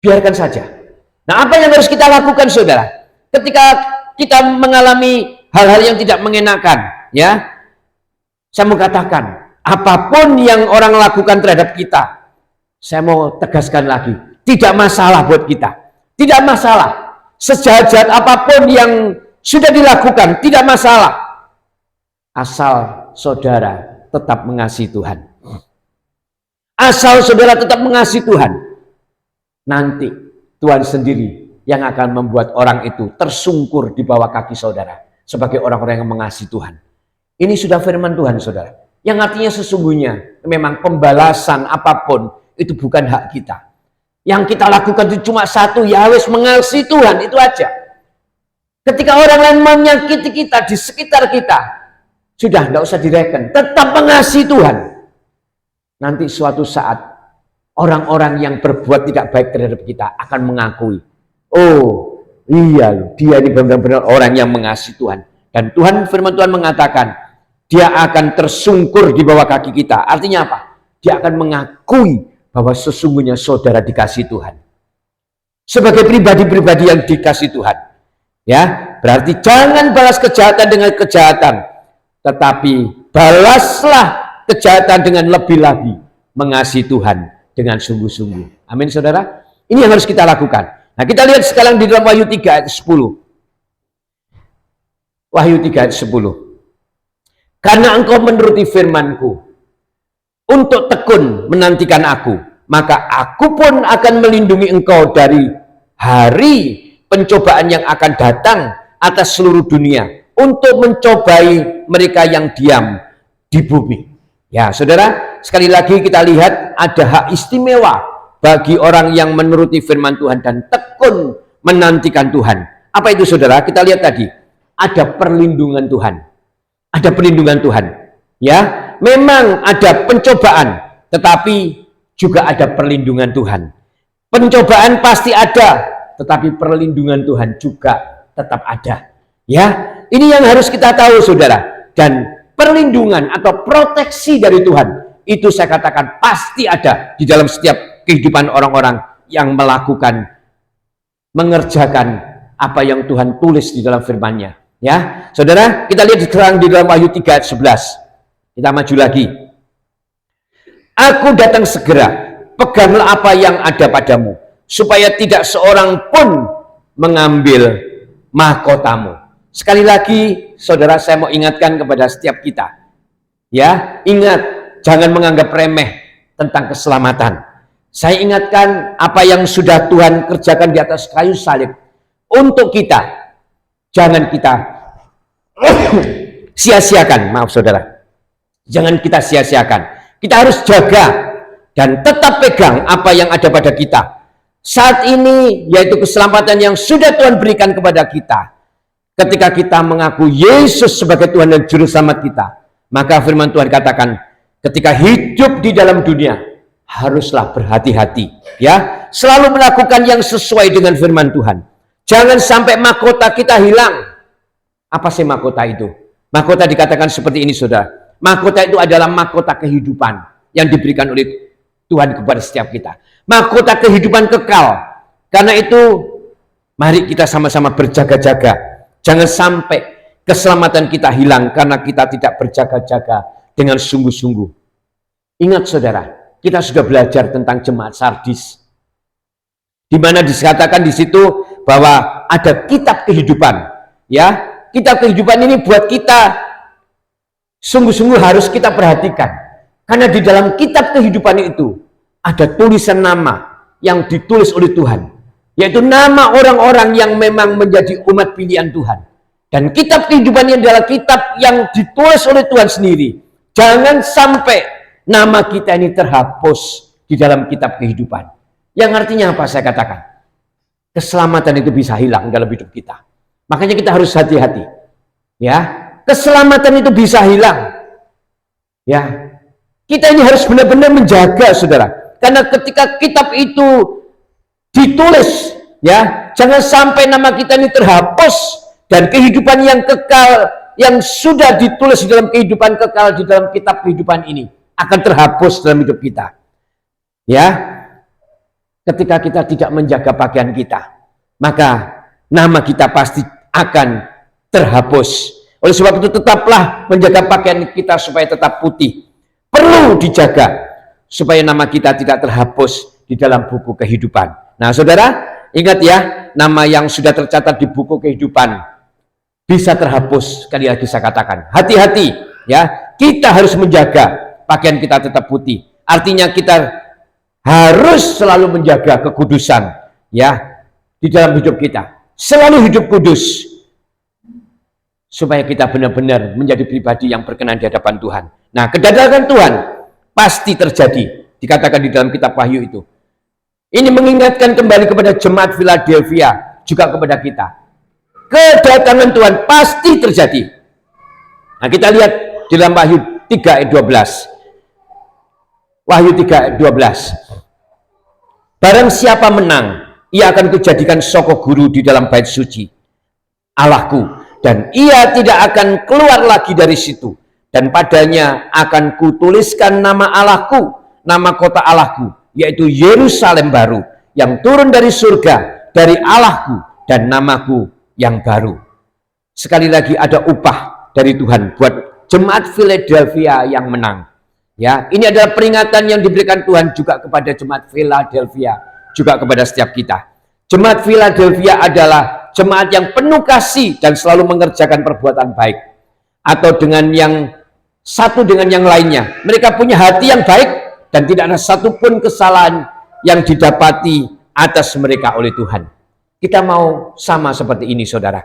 Biarkan saja. Nah, apa yang harus kita lakukan, saudara? Ketika kita mengalami hal-hal yang tidak mengenakan, ya, saya mau katakan, apapun yang orang lakukan terhadap kita, saya mau tegaskan lagi, tidak masalah buat kita. Tidak masalah. Sejahat-jahat apapun yang sudah dilakukan, tidak masalah. Asal saudara tetap mengasihi Tuhan. Asal saudara tetap mengasihi Tuhan. Nanti Tuhan sendiri yang akan membuat orang itu tersungkur di bawah kaki saudara. Sebagai orang-orang yang mengasihi Tuhan. Ini sudah firman Tuhan, saudara. Yang artinya sesungguhnya memang pembalasan apapun itu bukan hak kita. Yang kita lakukan itu cuma satu, ya wis mengasihi Tuhan, itu aja. Ketika orang lain menyakiti kita di sekitar kita, sudah tidak usah direken, tetap mengasihi Tuhan. Nanti suatu saat orang-orang yang berbuat tidak baik terhadap kita akan mengakui, oh iya loh, dia ini benar-benar orang yang mengasihi Tuhan. Dan Tuhan, firman Tuhan mengatakan, dia akan tersungkur di bawah kaki kita. Artinya apa? Dia akan mengakui bahwa sesungguhnya saudara dikasihi Tuhan. Sebagai pribadi-pribadi yang dikasihi Tuhan. Ya, berarti jangan balas kejahatan dengan kejahatan, tetapi balaslah kejahatan dengan lebih lagi mengasihi Tuhan dengan sungguh-sungguh. Amin, saudara. Ini yang harus kita lakukan. Nah, kita lihat sekarang di dalam Wahyu 3 ayat 10. Wahyu 3 ayat 10. Karena engkau menuruti firman-Ku untuk tekun menantikan aku, maka aku pun akan melindungi engkau dari hari pencobaan yang akan datang atas seluruh dunia untuk mencobai mereka yang diam di bumi. Ya, saudara, sekali lagi kita lihat ada hak istimewa bagi orang yang menuruti firman Tuhan dan tekun menantikan Tuhan. Apa itu, saudara? Kita lihat tadi, ada perlindungan Tuhan. Ada perlindungan Tuhan. Ya, memang ada pencobaan, tetapi juga ada perlindungan Tuhan. Pencobaan pasti ada, tetapi perlindungan Tuhan juga tetap ada. Ya, ini yang harus kita tahu, saudara. Dan perlindungan atau proteksi dari Tuhan itu saya katakan pasti ada di dalam setiap kehidupan orang-orang yang melakukan, mengerjakan apa yang Tuhan tulis di dalam firman-Nya. Ya, saudara, kita lihat sekarang di dalam Wahyu 3 ayat 11. Kita maju lagi. Aku datang segera, peganglah apa yang ada padamu, supaya tidak seorang pun mengambil mahkotamu. Sekali lagi, saudara, saya mau ingatkan kepada setiap kita. Ya, ingat, jangan menganggap remeh tentang keselamatan. Saya ingatkan apa yang sudah Tuhan kerjakan di atas kayu salib untuk kita. Jangan kita sia-siakan, maaf saudara. Jangan kita sia-siakan. Kita harus jaga dan tetap pegang apa yang ada pada kita saat ini, yaitu keselamatan yang sudah Tuhan berikan kepada kita. Ketika kita mengaku Yesus sebagai Tuhan dan Juru Selamat kita, maka firman Tuhan katakan, ketika hidup di dalam dunia, haruslah berhati-hati, ya, selalu melakukan yang sesuai dengan firman Tuhan. Jangan sampai mahkota kita hilang. Apa sih mahkota itu? Mahkota dikatakan seperti ini, saudara. Mahkota itu adalah mahkota kehidupan yang diberikan oleh Tuhan kepada setiap kita. Mahkota kehidupan kekal. Karena itu, mari kita sama-sama berjaga-jaga. Jangan sampai keselamatan kita hilang karena kita tidak berjaga-jaga dengan sungguh-sungguh. Ingat saudara, kita sudah belajar tentang jemaat Sardis, di mana dikatakan di situ bahwa ada kitab kehidupan. Ya, kitab kehidupan ini buat kita sungguh-sungguh harus kita perhatikan. Karena di dalam kitab kehidupan itu ada tulisan nama yang ditulis oleh Tuhan, yaitu nama orang-orang yang memang menjadi umat pilihan Tuhan. Dan kitab kehidupan ini adalah kitab yang ditulis oleh Tuhan sendiri. Jangan sampai nama kita ini terhapus di dalam kitab kehidupan. Yang artinya apa saya katakan? Keselamatan itu bisa hilang dalam hidup kita. Makanya kita harus hati-hati. Ya, keselamatan itu bisa hilang. Ya, kita ini harus benar-benar menjaga, saudara. Karena ketika kitab itu ditulis, ya, jangan sampai nama kita ini terhapus dan kehidupan yang kekal yang sudah ditulis di dalam kehidupan kekal di dalam kitab kehidupan ini akan terhapus dalam hidup kita. Ya, ketika kita tidak menjaga pakaian kita, maka nama kita pasti akan terhapus. Oleh sebab itu tetaplah menjaga pakaian kita supaya tetap putih. Perlu dijaga supaya nama kita tidak terhapus di dalam buku kehidupan. Nah, saudara, ingat ya, nama yang sudah tercatat di buku kehidupan bisa terhapus. Sekali lagi saya katakan, hati-hati ya, kita harus menjaga pakaian kita tetap putih. Artinya kita harus selalu menjaga kekudusan ya di dalam hidup kita. Selalu hidup kudus supaya kita benar-benar menjadi pribadi yang berkenan di hadapan Tuhan. Nah, kedatangan Tuhan pasti terjadi, dikatakan di dalam kitab Wahyu itu. Ini mengingatkan kembali kepada jemaat Philadelphia, juga kepada kita. Kedatangan Tuhan pasti terjadi. Nah, kita lihat di dalam Wahyu 3 ayat 12. Wahyu 3 ayat 12. Barang siapa menang, ia akan kujadikan soko guru di dalam bait suci Allahku, dan ia tidak akan keluar lagi dari situ. Dan padanya akan kutuliskan nama Allahku, nama kota Allahku, yaitu Yerusalem baru, yang turun dari surga, dari Allahku, dan namaku yang baru. Sekali lagi ada upah dari Tuhan buat jemaat Philadelphia yang menang. Ya, ini adalah peringatan yang diberikan Tuhan juga kepada jemaat Philadelphia, juga kepada setiap kita. Jemaat Philadelphia adalah jemaat yang penuh kasih dan selalu mengerjakan perbuatan baik. Atau dengan yang satu dengan yang lainnya, mereka punya hati yang baik dan tidak ada satupun kesalahan yang didapati atas mereka oleh Tuhan. Kita mau sama seperti ini, saudara,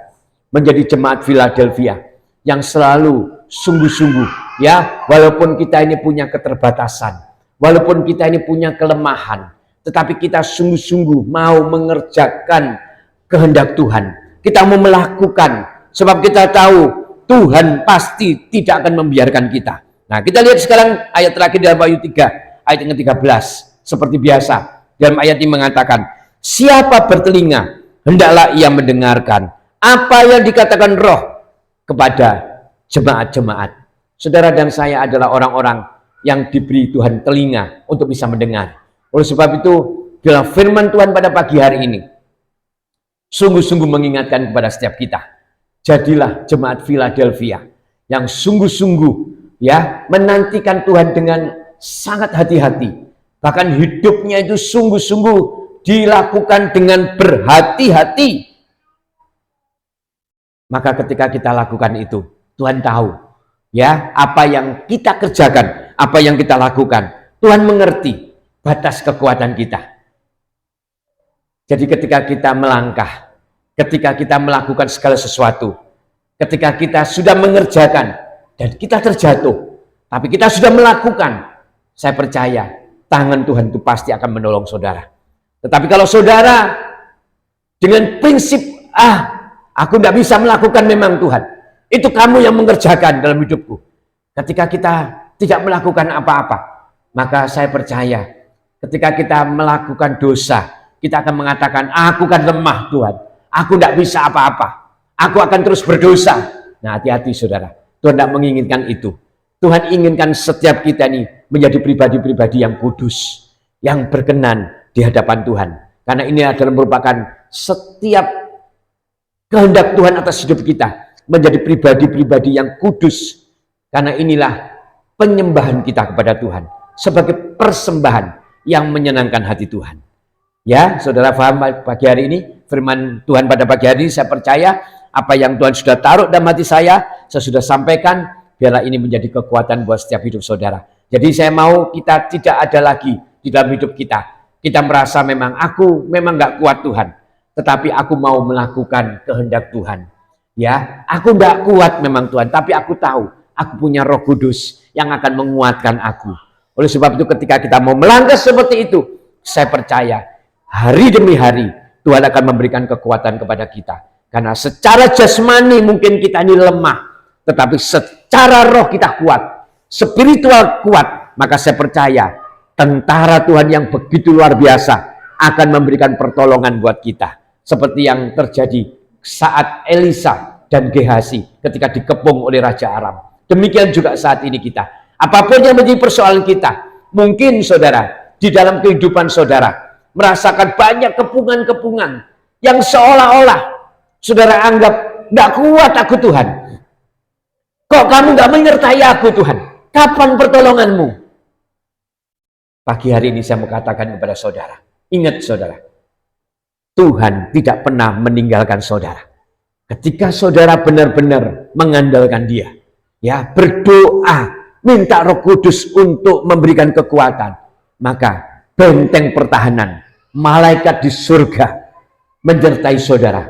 menjadi jemaat Philadelphia yang selalu sungguh-sungguh, ya, walaupun kita ini punya keterbatasan, walaupun kita ini punya kelemahan, tetapi kita sungguh-sungguh mau mengerjakan kehendak Tuhan. Kita mau melakukan, sebab kita tahu Tuhan pasti tidak akan membiarkan kita. Nah, kita lihat sekarang ayat terakhir dalam Wahyu 3, ayat yang ke-13. Seperti biasa, dalam ayat ini mengatakan, siapa bertelinga, hendaklah ia mendengarkan apa yang dikatakan Roh kepada jemaat-jemaat. Saudara dan saya adalah orang-orang yang diberi Tuhan telinga untuk bisa mendengar. Oleh sebab itu, dalam firman Tuhan pada pagi hari ini, sungguh-sungguh mengingatkan kepada setiap kita. Jadilah jemaat Philadelphia yang sungguh-sungguh ya menantikan Tuhan dengan sangat hati-hati. Bahkan hidupnya itu sungguh-sungguh dilakukan dengan berhati-hati. Maka ketika kita lakukan itu, Tuhan tahu ya apa yang kita kerjakan, apa yang kita lakukan. Tuhan mengerti batas kekuatan kita. Jadi ketika kita melangkah, ketika kita melakukan segala sesuatu, ketika kita sudah mengerjakan dan kita terjatuh, Tapi kita sudah melakukan, saya percaya tangan Tuhan itu pasti akan menolong saudara. Tetapi kalau saudara dengan prinsip, aku tidak bisa melakukan memang Tuhan, itu kamu yang mengerjakan dalam hidupku. Ketika kita tidak melakukan apa-apa, maka saya percaya ketika kita melakukan dosa, kita akan mengatakan, aku kan lemah Tuhan, aku tidak bisa apa-apa, aku akan terus berdosa. Nah, hati-hati saudara, Tuhan tidak menginginkan itu. Tuhan inginkan setiap kita ini menjadi pribadi-pribadi yang kudus, yang berkenan di hadapan Tuhan. Karena ini adalah merupakan setiap kehendak Tuhan atas hidup kita, menjadi pribadi-pribadi yang kudus. Karena inilah penyembahan kita kepada Tuhan, sebagai persembahan yang menyenangkan hati Tuhan. Ya, saudara paham pagi hari ini firman Tuhan pada pagi hari ini? Saya percaya apa yang Tuhan sudah taruh dalam hati saya sudah sampaikan. Biarlah ini menjadi kekuatan buat setiap hidup saudara. Jadi saya mau kita tidak ada lagi di dalam hidup kita. Kita merasa memang aku memang nggak kuat Tuhan, tetapi aku mau melakukan kehendak Tuhan. Ya, aku nggak kuat memang Tuhan, tapi aku tahu aku punya Roh Kudus yang akan menguatkan aku. Oleh sebab itu ketika kita mau melangkah seperti itu, saya percaya hari demi hari Tuhan akan memberikan kekuatan kepada kita. Karena secara jasmani mungkin kita ini lemah, tetapi secara roh kita kuat, spiritual kuat. Maka saya percaya tentara Tuhan yang begitu luar biasa akan memberikan pertolongan buat kita. Seperti yang terjadi saat Elisa dan Gehazi ketika dikepung oleh Raja Aram. Demikian juga saat ini kita. Apapun yang menjadi persoalan kita, mungkin saudara, di dalam kehidupan saudara, merasakan banyak kepungan-kepungan yang seolah-olah saudara anggap, tidak kuat aku Tuhan. Kok kamu nggak menyertai aku Tuhan? Kapan pertolonganmu? Pagi hari ini saya mau katakan kepada saudara, ingat saudara, Tuhan tidak pernah meninggalkan saudara. Ketika saudara benar-benar mengandalkan Dia, ya berdoa, minta Roh Kudus untuk memberikan kekuatan, maka benteng pertahanan, malaikat di surga menyertai saudara.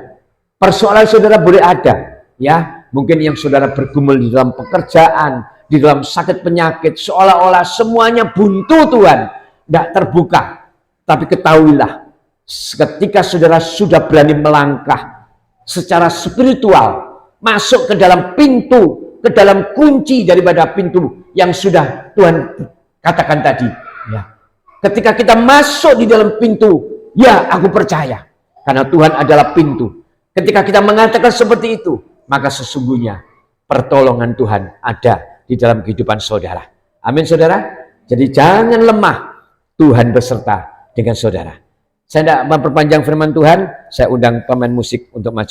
Persoalan saudara boleh ada, ya. Mungkin yang saudara bergumul di dalam pekerjaan, di dalam sakit penyakit, seolah-olah semuanya buntu Tuhan, tidak terbuka. Tapi ketahuilah, ketika saudara sudah berani melangkah secara spiritual, masuk ke dalam pintu, ke dalam kunci daripada pintu yang sudah Tuhan katakan tadi. Ya. Ketika kita masuk di dalam pintu, ya aku percaya, karena Tuhan adalah pintu. Ketika kita mengatakan seperti itu, maka sesungguhnya pertolongan Tuhan ada di dalam kehidupan saudara. Amin saudara. Jadi jangan lemah, Tuhan beserta dengan saudara. Saya tidak memperpanjang firman Tuhan, saya undang pemain musik untuk maju.